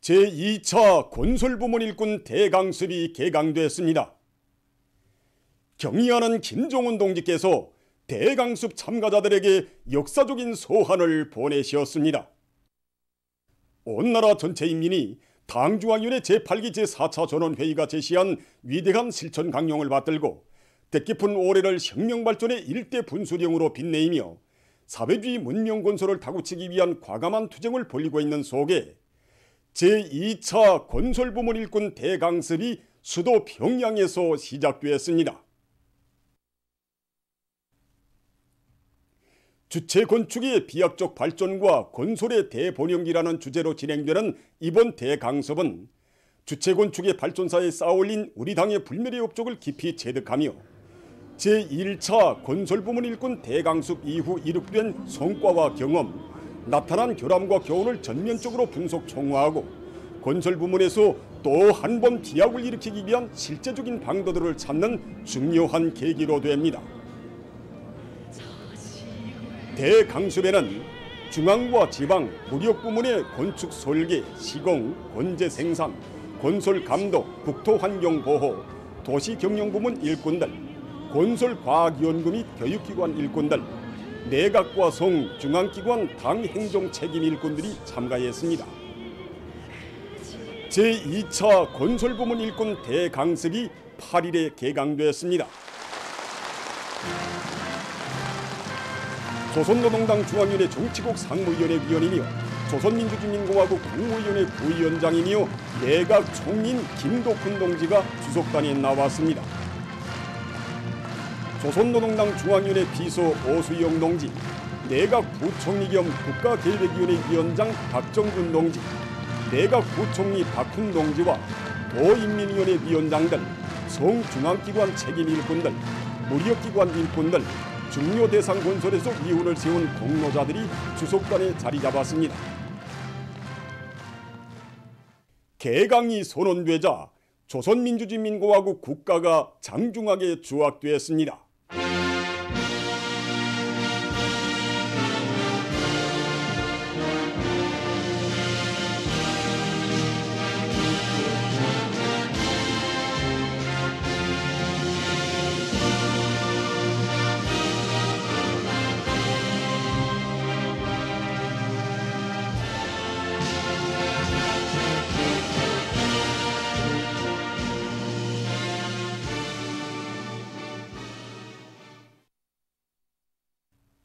제2차 건설부문 일꾼 대강습이 개강됐습니다. 경의하는 김종훈 동지께서 대강습 참가자들에게 역사적인 소한을 보내시었습니다. 온 나라 전체 인민이 당중앙위원회 제8기 제4차 전원회의가 제시한 위대한 실천 강령을 받들고 뜻깊은 올해를 혁명발전의 일대 분수령으로 빛내이며 사회주의 문명 건설을 다구치기 위한 과감한 투쟁을 벌이고 있는 속에 제2차 건설부문 일꾼 대강습이 수도 평양에서 시작되었습니다. 주체 건축의 비약적 발전과 건설의 대번영기라는 주제로 진행되는 이번 대강습은 주체 건축의 발전사에 쌓아올린 우리 당의 불멸의 업적을 깊이 체득하며 제1차 건설부문 일꾼 대강습 이후 이룩된 성과와 경험, 나타난 결함과 교훈을 전면적으로 분석 총화하고 건설부문에서 또 한 번 비약을 일으키기 위한 실제적인 방도들을 찾는 중요한 계기로 됩니다. 대강습에는 중앙과 지방, 무력부문의 건축 설계, 시공, 건재 생산, 건설 감독, 국토환경보호, 도시경영부문 일꾼들, 건설과학연구 및 교육기관 일꾼들, 내각과 성, 중앙기관 당행정책임 일꾼들이 참가했습니다. 제2차 건설부문 일꾼 대강습이 8일에 개강되었습니다. 조선노동당 중앙위원회 정치국 상무위원회 위원이며 조선민주주의민공화국 국무위원회 부위원장이며 내각 총리인 김덕훈 동지가 주석단에 나왔습니다. 조선노동당 중앙위원회 비서 오수영 동지, 내각 부총리 겸 국가계획위원회 위원장 박정균 동지, 내각 부총리 박훈 동지와 도인민위원회 위원장들, 성중앙기관 책임 일꾼들, 무력기관 일꾼들, 중요 대상 건설에서 위훈을 세운 공로자들이 주석단에 자리 잡았습니다. 개강이 선언되자 조선민주주의민공화국 국가가 장중하게 주악되었습니다.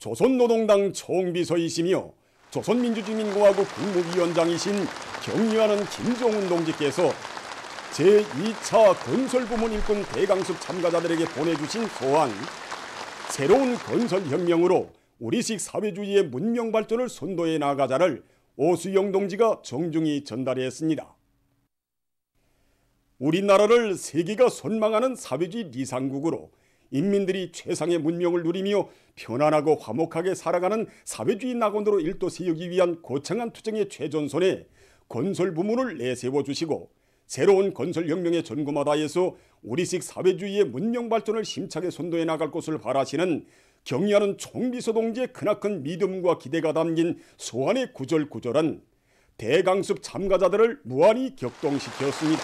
조선노동당 총비서이시며 조선민주주의민공화국 국무위원장이신 경의하는 김종훈 동지께서 제2차 건설부문 일꾼 대강습 참가자들에게 보내주신 소한, 새로운 건설혁명으로 우리식 사회주의의 문명발전을 선도해 나가자를 오수영 동지가 정중히 전달했습니다. 우리나라를 세계가 선망하는 사회주의 리상국으로 인민들이 최상의 문명을 누리며 편안하고 화목하게 살아가는 사회주의 낙원으로 일도세우기 위한 거창한 투쟁의 최전선에 건설부문을 내세워 주시고 새로운 건설혁명의 전구마다에서 우리식 사회주의의 문명발전을 힘차게 선도해 나갈 것을 바라시는 경의하는 총비서 동지의 크나큰 믿음과 기대가 담긴 소환의 구절구절은 대강습 참가자들을 무한히 격동시켰습니다.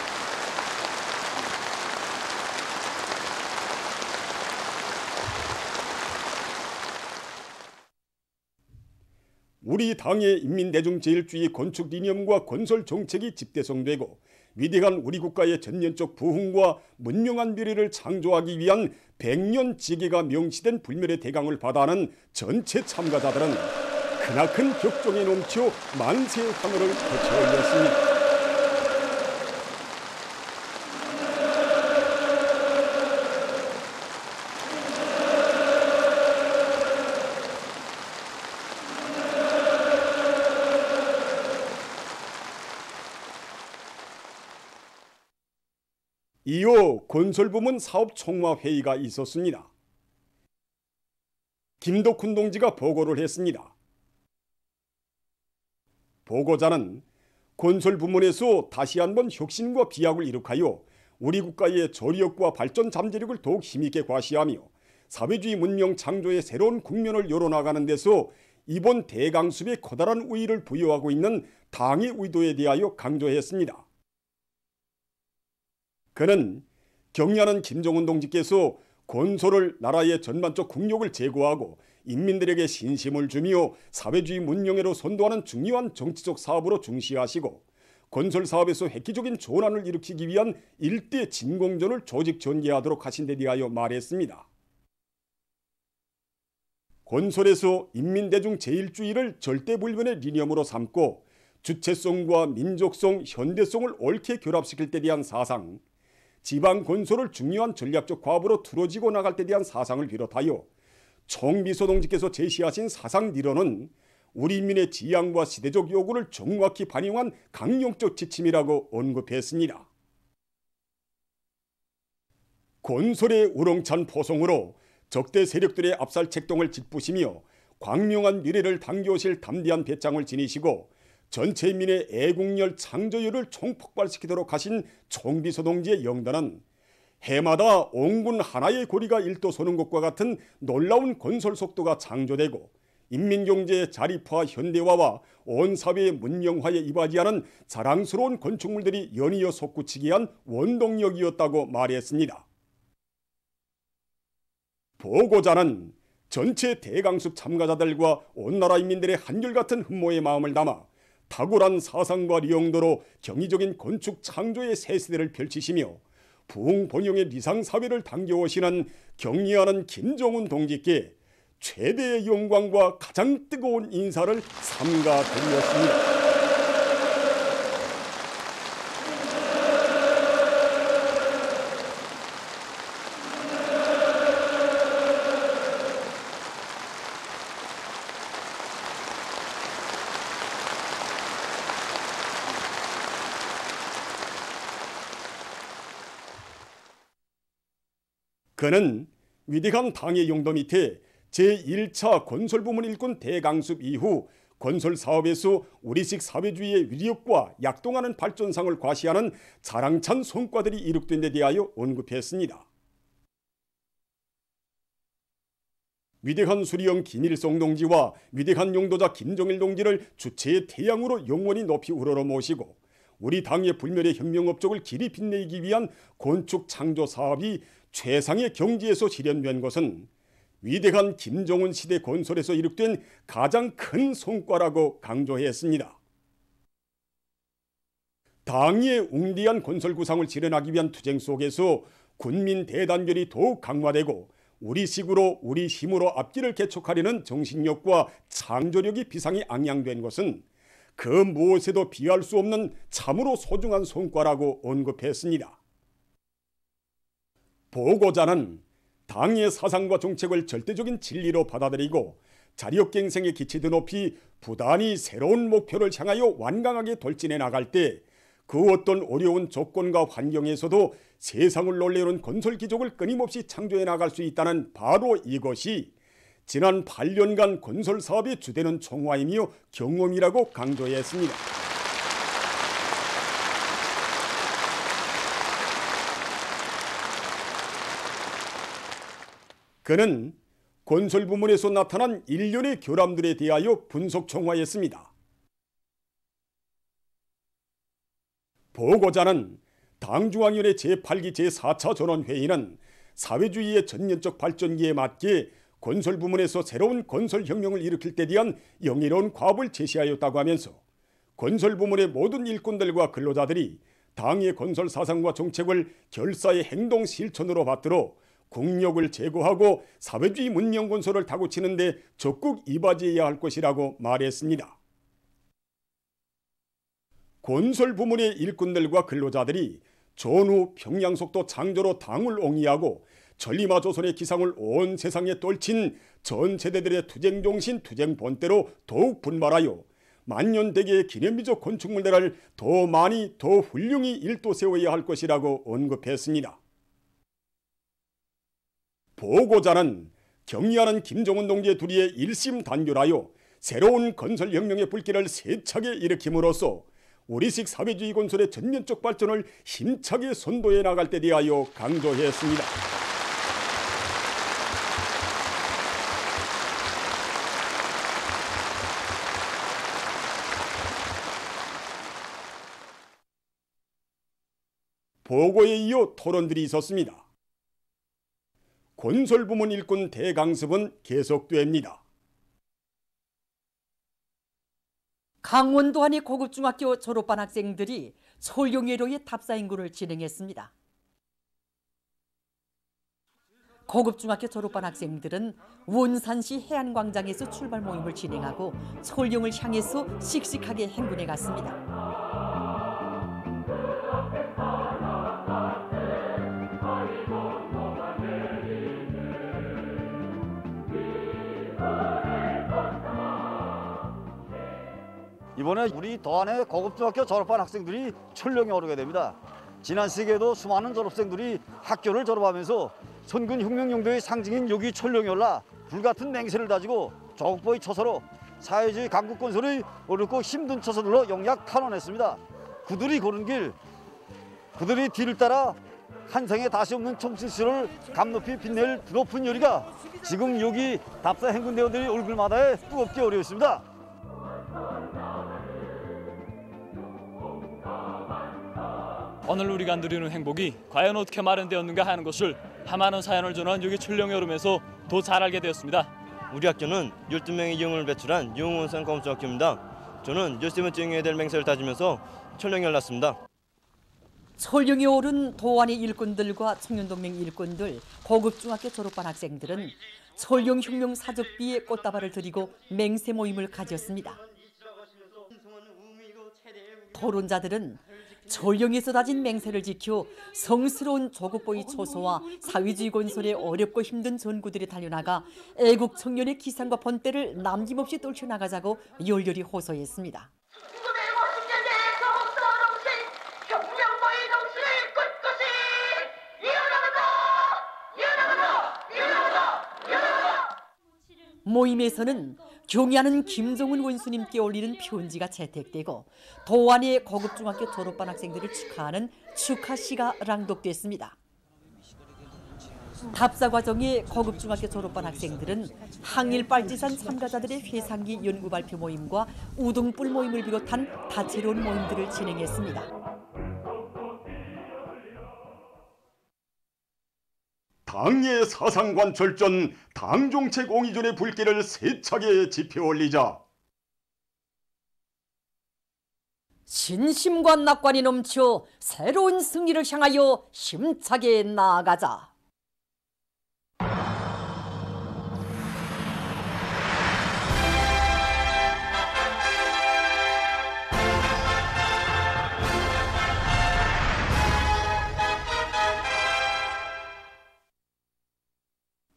우리 당의 인민대중제일주의 건축 이념과 건설 정책이 집대성되고 위대한 우리 국가의 전면적 부흥과 문명한 미래를 창조하기 위한 100년 지계가 명시된 불멸의 대강을 받아하는 전체 참가자들은 크나큰 격정에 넘쳐 만세 하늘을 거쳐 올렸습니다. 이후 건설부문 사업총화회의가 있었습니다. 김덕훈 동지가 보고를 했습니다. 보고자는 건설부문에서 다시 한번 혁신과 비약을 이룩하여 우리 국가의 저력과 발전 잠재력을 더욱 힘있게 과시하며 사회주의 문명 창조의 새로운 국면을 열어나가는 데서 이번 대강습에 커다란 우위를 부여하고 있는 당의 의도에 대하여 강조했습니다. 그는 경의하는 김정은 동지께서 건설을 나라의 전반적 국력을 제고하고 인민들에게 신심을 주며 사회주의 문명회로 선도하는 중요한 정치적 사업으로 중시하시고 건설 사업에서 획기적인 전환을 일으키기 위한 일대 진공전을 조직 전개하도록 하신 데 대하여 말했습니다. 건설에서 인민대중 제일주의를 절대불변의 리념으로 삼고 주체성과 민족성, 현대성을 옳게 결합시킬 때 대한 사상, 지방 건설을 중요한 전략적 과업으로 틀어지고 나갈 때 대한 사상을 비롯하여 총비서 동지께서 제시하신 사상 니런은 우리 인민의 지향과 시대적 요구를 정확히 반영한 강령적 지침이라고 언급했습니다. 건설의 우렁찬 포성으로 적대 세력들의 압살 책동을 짚부시며 광명한 미래를 당겨오실 담대한 배짱을 지니시고 전체 인민의 애국열 창조열을 총폭발시키도록 하신 총비서 동지의 영단은 해마다 온군 하나의 고리가 일도서는 것과 같은 놀라운 건설 속도가 창조되고 인민경제의 자립화 현대화와 온 사회의 문명화에 이바지하는 자랑스러운 건축물들이 연이어 솟구치게 한 원동력이었다고 말했습니다. 보고자는 전체 대강습 참가자들과 온 나라 인민들의 한결같은 흠모의 마음을 담아 탁월한 사상과 리용도로 경이적인 건축 창조의 새 시대를 펼치시며 부흥번영의 리상사회를 당겨오시는 경의하는 김정은 동지께 최대의 영광과 가장 뜨거운 인사를 삼가 드렸습니다. 그는 위대한 당의 용도 밑에 제1차 건설부문 일꾼 대강습 이후 건설 사업에서 우리식 사회주의의 위력과 약동하는 발전상을 과시하는 자랑찬 성과들이 이룩된 데 대하여 언급했습니다. 위대한 수리형 김일성 동지와 위대한 용도자 김정일 동지를 주체의 태양으로 영원히 높이 우러러 모시고 우리 당의 불멸의 혁명 업적을 길이 빛내기 위한 건축 창조 사업이 최상의 경지에서 실현된 것은 위대한 김정은 시대 건설에서 이룩된 가장 큰 성과라고 강조했습니다. 당의 웅대한 건설 구상을 실현하기 위한 투쟁 속에서 군민 대단결이 더욱 강화되고 우리식으로 우리 힘으로 앞길을 개척하려는 정신력과 창조력이 비상이 앙양된 것은 그 무엇에도 비할 수 없는 참으로 소중한 성과라고 언급했습니다. 보고자는 당의 사상과 정책을 절대적인 진리로 받아들이고 자력갱생의 기치도 높이 부단히 새로운 목표를 향하여 완강하게 돌진해 나갈 때 그 어떤 어려운 조건과 환경에서도 세상을 놀래우는 건설 기적을 끊임없이 창조해 나갈 수 있다는 바로 이것이 지난 8년간 건설 사업의 주되는 총화이며 경험이라고 강조했습니다. 그는 건설 부문에서 나타난 일련의 결함들에 대하여 분석 총화했습니다. 보고자는 당중앙위원회 제8기 제4차 전원회의는 사회주의의 전면적 발전기에 맞게 건설 부문에서 새로운 건설 혁명을 일으킬 때 대한 영예로운 과업을 제시하였다고 하면서 건설 부문의 모든 일꾼들과 근로자들이 당의 건설 사상과 정책을 결사의 행동 실천으로 받들어 국력을 제고하고 사회주의 문명 건설을 다구치는 데 적극 이바지해야 할 것이라고 말했습니다. 건설 부문의 일꾼들과 근로자들이 전후 평양속도 창조로 당을 옹이하고 전리마 조선의 기상을 온 세상에 떨친 전 세대들의 투쟁정신 투쟁 본때로 더욱 분발하여 만년대계의 기념비적 건축물들을 더 많이 더 훌륭히 일도 세워야 할 것이라고 언급했습니다. 보고자는 경의하는 김정은 동지의 둘이의 일심단결하여 새로운 건설혁명의 불길을 세차게 일으킴으로써 우리식 사회주의 건설의 전면적 발전을 힘차게 선도해 나갈 때 대하여 강조했습니다. 보고에 이어 토론들이 있었습니다. 건설부문 일꾼 대강습은 계속됩니다. 강원도 안의 고급중학교 졸업반 학생들이 솔룡예로의 답사행구를 진행했습니다. 고급중학교 졸업반 학생들은 원산시 해안광장에서 출발 모임을 진행하고 솔룡을 향해서 씩씩하게 행군해 갔습니다. 이번에 우리 도안의 고급중학교 졸업한 학생들이 철령에 오르게 됩니다. 지난 시기에도 수많은 졸업생들이 학교를 졸업하면서 선군 혁명용도의 상징인 여기 철령에 올라 불같은 맹세를 다지고 조국보의 처소로 사회주의 강국 건설의 어렵고 힘든 처소들로 영약 탄원했습니다. 그들이 걸은 길, 그들의 뒤를 따라 한생에 다시 없는 청춘시를 감높이 빛낼 높은 열이가 지금 여기 답사 행군대원들의 얼굴마다에 뜨겁게 오르고 있습니다. 오늘 우리가 누리는 행복이 과연 어떻게 마련되었는가 하는 것을 하많은 사연을 전한 여기 출령에 오르면서 더 잘 알게 되었습니다. 우리 학교는 12명의 영웅을 배출한 영웅원산 고급중학교입니다. 저는 열심히 쟁여야 될 맹세를 다지면서 철령에 올랐습니다. 솔룡에 오른 도안의 일꾼들과 청년동맹 일꾼들, 고급중학교 졸업반 학생들은 솔룡혁명 사족비에 꽃다발을 드리고 맹세 모임을 가졌습니다. 토론자들은 솔룡에서 다진 맹세를 지켜 성스러운 조국보의 초소와 사회주의 건설의 어렵고 힘든 전구들이 달려나가 애국 청년의 기상과 번때를 남김없이 떨쳐나가자고 열렬히 호소했습니다. 모임에서는 경의하는 김종은 원수님께 올리는 편지가 채택되고 도안의 고급중학교 졸업반 학생들을 축하하는 축하시가 랑독됐습니다. 답사 과정에 고급중학교 졸업반 학생들은 항일 빨치산 참가자들의 회상기 연구 발표 모임과 우등불 모임을 비롯한 다채로운 모임들을 진행했습니다. 당의 사상관철전 당정책 옹이전의 불길을 세차게 지펴올리자 신심과 낙관이 넘쳐 새로운 승리를 향하여 힘차게 나아가자.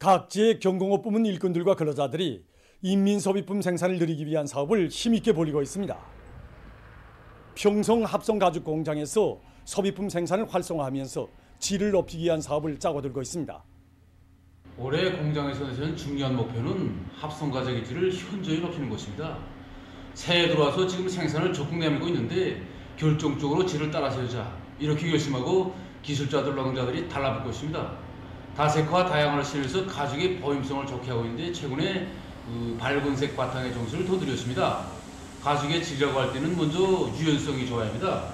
각지의 경공업 부문 일꾼들과 근로자들이 인민소비품 생산을 늘리기 위한 사업을 힘있게 벌이고 있습니다. 평성 합성가죽공장에서 소비품 생산을 활성화하면서 질을 높이기 위한 사업을 짜고 들고 있습니다. 올해 공장에서 내세운 중요한 목표는 합성가죽의 질을 현저히 높이는 것입니다. 새해 들어와서 지금 생산을 적극 내밀고 있는데 결정적으로 질을 따라서자 이렇게 결심하고 기술자들, 노동자들이 달라붙고 있습니다. 다색화 다양화를 실현해서 가죽의 보임성을 좋게 하고 있는데 최근에 밝은색 바탕에 정신을 더 들였습니다. 가죽의 질이라고 할 때는 먼저 유연성이 좋아야 합니다.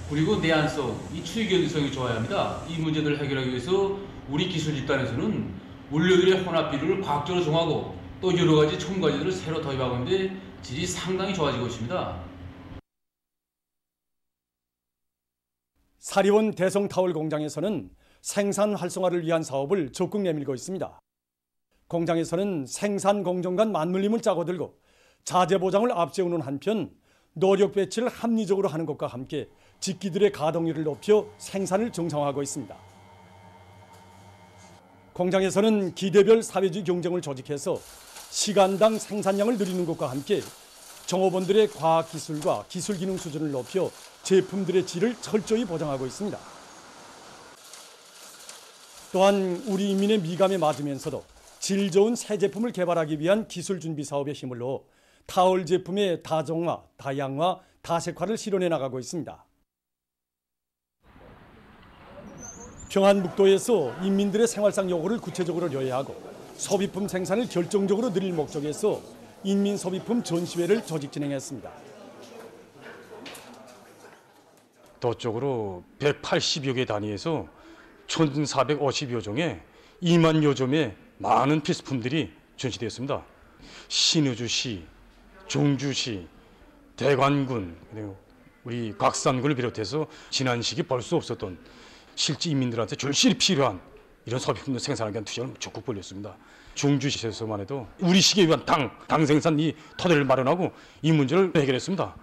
그리고 내한성, 이 추위 견디성이 좋아야 합니다. 이 문제들을 해결하기 위해서 우리 기술 집단에서는 원료들의 혼합 비율을 과학적으로 정하고 또 여러 가지 첨가제들을 새로 도입하고 있는데 질이 상당히 좋아지고 있습니다. 사리원 대성타월 공장에서는 생산 활성화를 위한 사업을 적극 내밀고 있습니다. 공장에서는 생산 공정 간 맞물림을 짜고 들고 자재 보장을 앞세우는 한편 노력 배치를 합리적으로 하는 것과 함께 직기들의 가동률을 높여 생산을 정상화하고 있습니다. 공장에서는 기대별 사회주의 경쟁을 조직해서 시간당 생산량을 늘리는 것과 함께 종업원들의 과학기술과 기술기능 수준을 높여 제품들의 질을 철저히 보장하고 있습니다. 또한 우리 인민의 미감에 맞으면서도 질 좋은 새 제품을 개발하기 위한 기술 준비 사업에 힘을 넣어 타월 제품의 다종화, 다양화, 다색화를 실현해 나가고 있습니다. 평안북도에서 인민들의 생활상 요구를 구체적으로 요해하고 소비품 생산을 결정적으로 늘릴 목적에서 인민소비품 전시회를 조직 진행했습니다. 도쪽으로 180여 개 단위에서 1,450여 종의 2만여 점의 많은 필수품들이 전시되었습니다. 신의주시, 종주시, 대관군, 그리고 우리 곽산군을 비롯해서 지난 시기 볼 수 없었던 실제 인민들한테 절실히 필요한 이런 소비품들 생산하기 위한 투자를 적극 벌였습니다. 중주시에서만 해도 우리 시기에 위한 당 생산 이 토대를 마련하고 이 문제를 해결했습니다.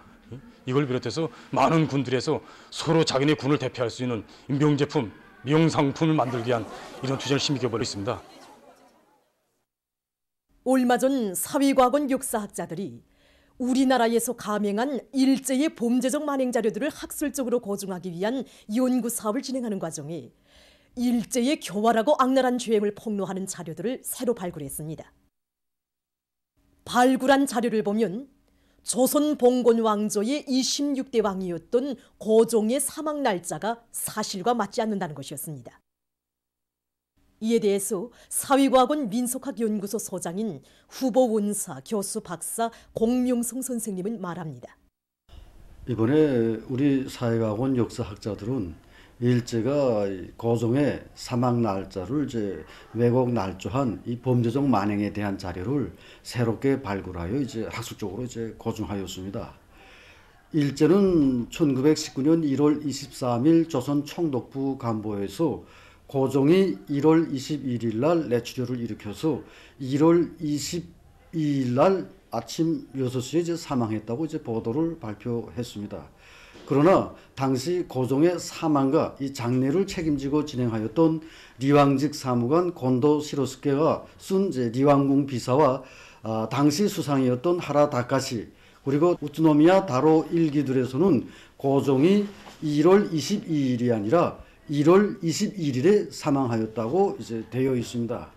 이걸 비롯해서 많은 군들에서 서로 자기네 군을 대표할 수 있는 명제품, 명상품을 만들기 위한 이런 투자를 힘있게 벌였습니다. 얼마 전 사회과학원 역사학자들이 우리나라에서 감행한 일제의 범죄적 만행 자료들을 학술적으로 고증하기 위한 연구 사업을 진행하는 과정에 일제의 교활하고 악랄한 죄행을 폭로하는 자료들을 새로 발굴했습니다. 발굴한 자료를 보면 조선 봉건 왕조의 26대 왕이었던 고종의 사망 날짜가 사실과 맞지 않는다는 것이었습니다. 이에 대해서 사회과학원 민속학연구소 소장인 후보 원사 교수 박사 공명성 선생님은 말합니다. 이번에 우리 사회과학원 역사학자들은 일제가 고종의 사망 날짜를 이제 왜곡 날조한 이 범죄적 만행에 대한 자료를 새롭게 발굴하여 이제 학술적으로 이제 고증하였습니다. 일제는 1919년 1월 23일 조선 총독부 간보에서 고종이 1월 21일 날 뇌출혈을 일으켜서 1월 22일 날 아침 6시에 이제 사망했다고 이제 보도를 발표했습니다. 그러나 당시 고종의 사망과 이 장례를 책임지고 진행하였던 리왕직 사무관 곤도 시로스케가 쓴 이제 리왕궁 비사와 당시 수상이었던 하라 다카시 그리고 우츠노미야 다로 일기들에서는 고종이 1월 22일이 아니라 1월 21일에 사망하였다고 이제 되어 있습니다.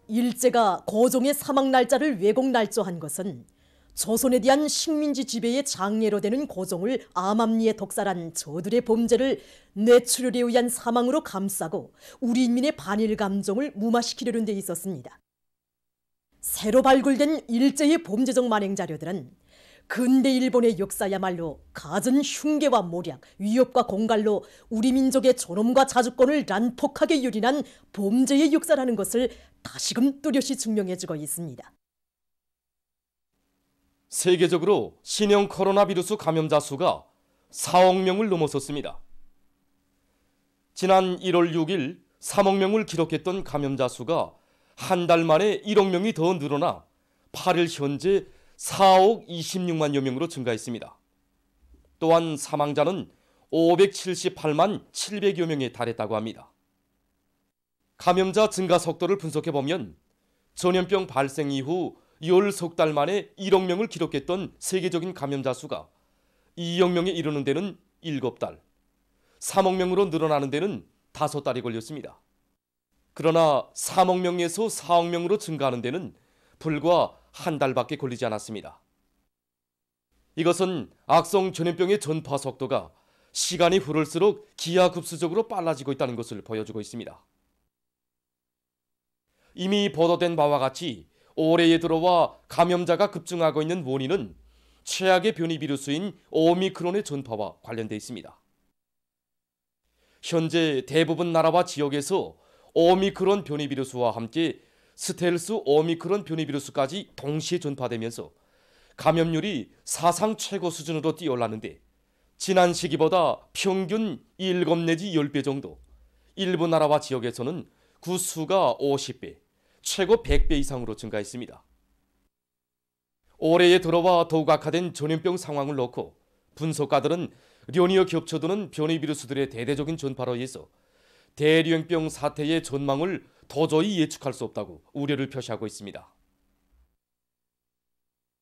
일제가 고종의 사망 날짜를 왜곡 날조한 것은 조선에 대한 식민지 지배의 장례로 되는 고종을 암암리에 독살한 저들의 범죄를 뇌출혈에 의한 사망으로 감싸고 우리 인민의 반일 감정을 무마시키려는 데 있었습니다. 새로 발굴된 일제의 범죄적 만행 자료들은 근대 일본의 역사야말로 갖은 흉계와 모략, 위협과 공갈로 우리 민족의 존엄과 자주권을 난폭하게 유린한 범죄의 역사라는 것을 다시금 뚜렷이 증명해주고 있습니다. 세계적으로 신형 코로나 비루스 감염자 수가 4억 명을 넘어섰습니다. 지난 1월 6일 3억 명을 기록했던 감염자 수가 한 달 만에 1억 명이 더 늘어나 8일 현재 4억 26만여 명으로 증가했습니다. 또한 사망자는 578만 700여 명에 달했다고 합니다. 감염자 증가 속도를 분석해보면 전염병 발생 이후 10석 달 만에 1억 명을 기록했던 세계적인 감염자 수가 2억 명에 이르는 데는 7달, 3억 명으로 늘어나는 데는 5달이 걸렸습니다. 그러나 3억 명에서 4억 명으로 증가하는 데는 불과 한 달밖에 걸리지 않았습니다. 이것은 악성 전염병의 전파 속도가 시간이 흐를수록 기하급수적으로 빨라지고 있다는 것을 보여주고 있습니다. 이미 보도된 바와 같이 올해에 들어와 감염자가 급증하고 있는 원인은 최악의 변이 비루스인 오미크론의 전파와 관련돼 있습니다. 현재 대부분 나라와 지역에서 오미크론 변이 비루스와 함께 스텔스 오미크론 변이 비루스까지 동시에 전파되면서 감염률이 사상 최고 수준으로 뛰어올랐는데 지난 시기보다 평균 7 내지 10배 정도, 일부 나라와 지역에서는 그 수가 50배, 최고 100배 이상으로 증가했습니다. 올해에 들어와 더욱 악화된 전염병 상황을 놓고 분석가들은 련이어 겹쳐드는 변이 비루스들의 대대적인 전파로 인해서 대류행병 사태의 전망을 도저히 예측할 수 없다고 우려를 표시하고 있습니다.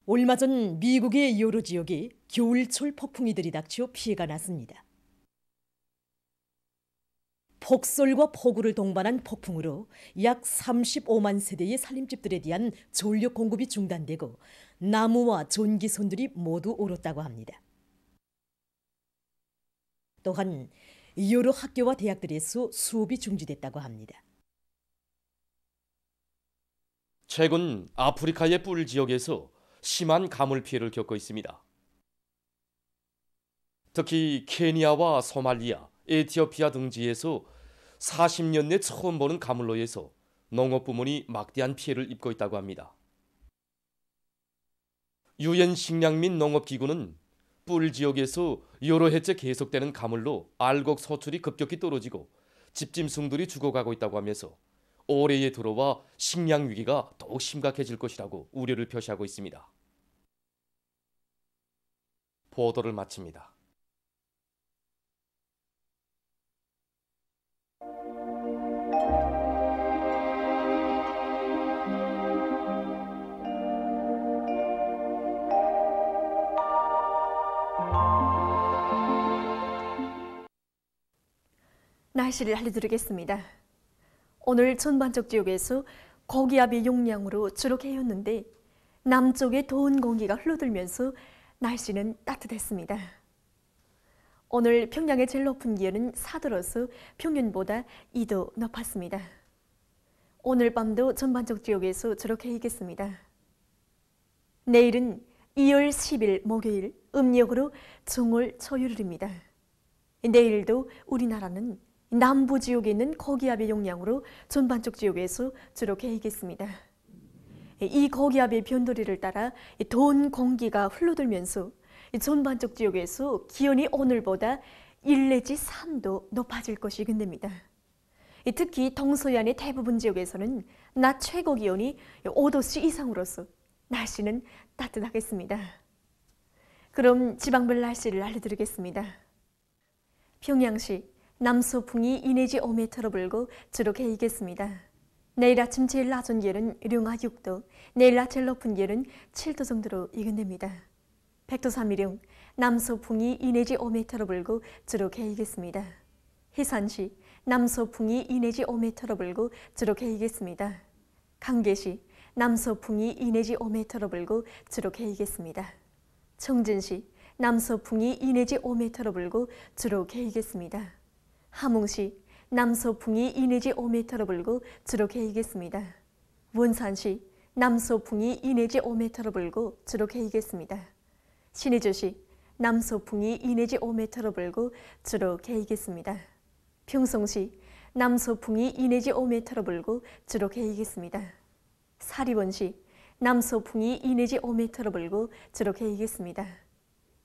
얼마 전 미국의 여러 지역에 겨울철 폭풍이 들이닥쳐 피해가 났습니다. 폭설과 폭우를 동반한 폭풍으로 약 35만 세대의 살림집들에 대한 전력 공급이 중단되고 나무와 전기선들이 모두 얼었다고 합니다. 또한 여러 학교와 대학들에서 수업이 중지됐다고 합니다. 최근 아프리카의 뿔 지역에서 심한 가물 피해를 겪고 있습니다. 특히 케니아와 소말리아, 에티오피아 등 지에서 40년 내 처음 보는 가물로 인해서 농업 부문이 막대한 피해를 입고 있다고 합니다. 유엔 식량 및 농업기구는 뿔 지역에서 여러 해째 계속되는 가물로 알곡 소출이 급격히 떨어지고 집짐승들이 죽어가고 있다고 하면서 올해에 들어와 식량 위기가 더욱 심각해질 것이라고 우려를 표시하고 있습니다. 보도를 마칩니다. 날씨를 알려드리겠습니다. 오늘 전반적 지역에서 고기압의 용량으로 주로 개였는데 남쪽에 더운 공기가 흘러들면서 날씨는 따뜻했습니다. 오늘 평양의 제일 높은 기온은 4도로서 평년보다 2도 높았습니다. 오늘 밤도 전반적 지역에서 주로 개이겠습니다. 내일은 2월 10일 목요일 음력으로 정월 초율입니다. 내일도 우리나라는 남부 지역에 있는 고기압의 영향으로 전반적 지역에서 주로 개이겠습니다. 이 고기압의 변도리를 따라 더운 공기가 흘러들면서 전반적 지역에서 기온이 오늘보다 1 내지 3도 높아질 것이 근됩니다. 특히 동서안의 대부분 지역에서는 낮 최고 기온이 5도씨 이상으로서 날씨는 따뜻하겠습니다. 그럼 지방별 날씨를 알려드리겠습니다. 평양시 남서풍이 2 내지 5m로 불고 주로 개이겠습니다. 내일 아침 제일 낮은 기온은 령아 6도, 내일 낮 제일 높은 기온은 7도 정도로 예견됩니다. 백도 3일령 남서풍이 2 내지 5m로 불고 주로 개이겠습니다. 해산시 남서풍이 2 내지 5m로 불고 주로 개이겠습니다. 강계시 남서풍이 2 내지 5m로 불고 주로 개이겠습니다. 청진시 남서풍이 2 내지 5m로 불고 주로 개이겠습니다. 함흥시 남서풍이 2 내지 5m로 불고 주로 개이겠습니다. 원산시 남서풍이 2 내지 5m로 불고 주로 개이겠습니다. 신의주시 남서풍이 2 내지 5m로 불고 주로 개이겠습니다. 평성시 남서풍이 2 내지 5m로 불고 주로 개이겠습니다. 사리원시 남서풍이 2 내지 5m로 불고 주로 개이겠습니다.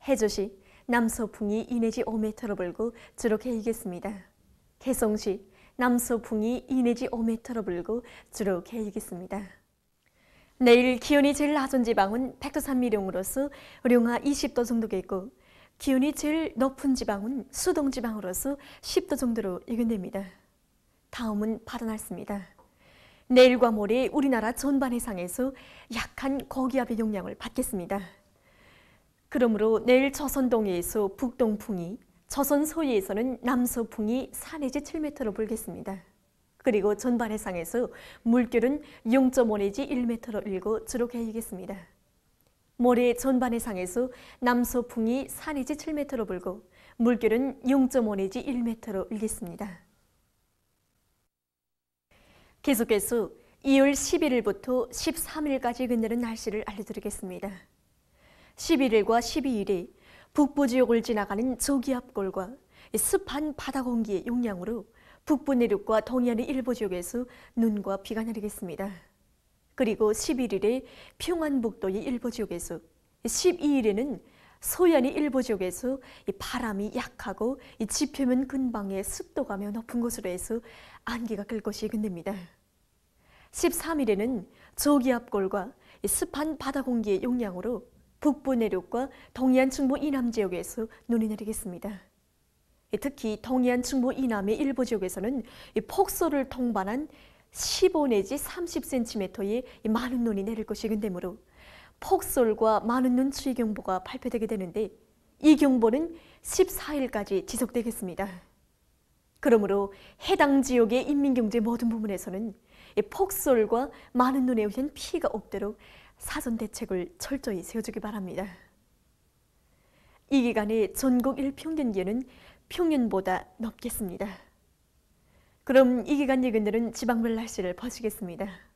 해주시 남서풍이 2 내지 5m로 불고 주로 개이겠습니다. 개성시 남서풍이 2 내지 5m로 불고 주로 개이겠습니다. 내일 기온이 제일 낮은 지방은 백도 3밀령으로서 령아 20도 정도겠고 기온이 제일 높은 지방은 수동 지방으로서 10도 정도로 예견됩니다. 다음은 바다 날씨입니다. 내일과 모레 우리나라 전반 해상에서 약한 고기압의 영향을 받겠습니다. 그러므로 내일 조선 동해에서 북동풍이, 조선 서해에서는 남서풍이 4 내지 7m로 불겠습니다. 그리고 전반 해상에서 물결은 0.5 내지 1m로 일고 주로 개이겠습니다. 모레 전반 해상에서 남서풍이 4 내지 7m로 불고 물결은 0.5 내지 1m로 일겠습니다. 계속해서 2월 11일부터 13일까지 그늘은 날씨를 알려드리겠습니다. 11일과 12일에 북부 지역을 지나가는 저기압골과 습한 바다 공기의 영향으로 북부 내륙과 동해안의 일부 지역에서 눈과 비가 내리겠습니다. 그리고 11일에 평안북도의 일부 지역에서, 12일에는 서해안의 일부 지역에서 바람이 약하고 지표면 근방의 습도가 매우 높은 곳으로 해서 안개가 낄 것이 예견됩니다. 13일에는 저기압골과 습한 바다 공기의 영향으로 북부 내륙과 동해안 중부 이남 지역에서 눈이 내리겠습니다. 특히 동해안 중부 이남의 일부 지역에서는 폭설을 동반한 15 내지 30cm의 많은 눈이 내릴 것이기 되므로 폭설과 많은 눈 추위 경보가 발표되게 되는데 이 경보는 14일까지 지속되겠습니다. 그러므로 해당 지역의 인민경제 모든 부분에서는 폭설과 많은 눈에 의한 피해가 없도록 사전 대책을 철저히 세워주기 바랍니다. 이 기간에 전국 일평균 기온은 평년보다 높겠습니다. 그럼 이 기간 예근들은 지방별 날씨를 보시겠습니다.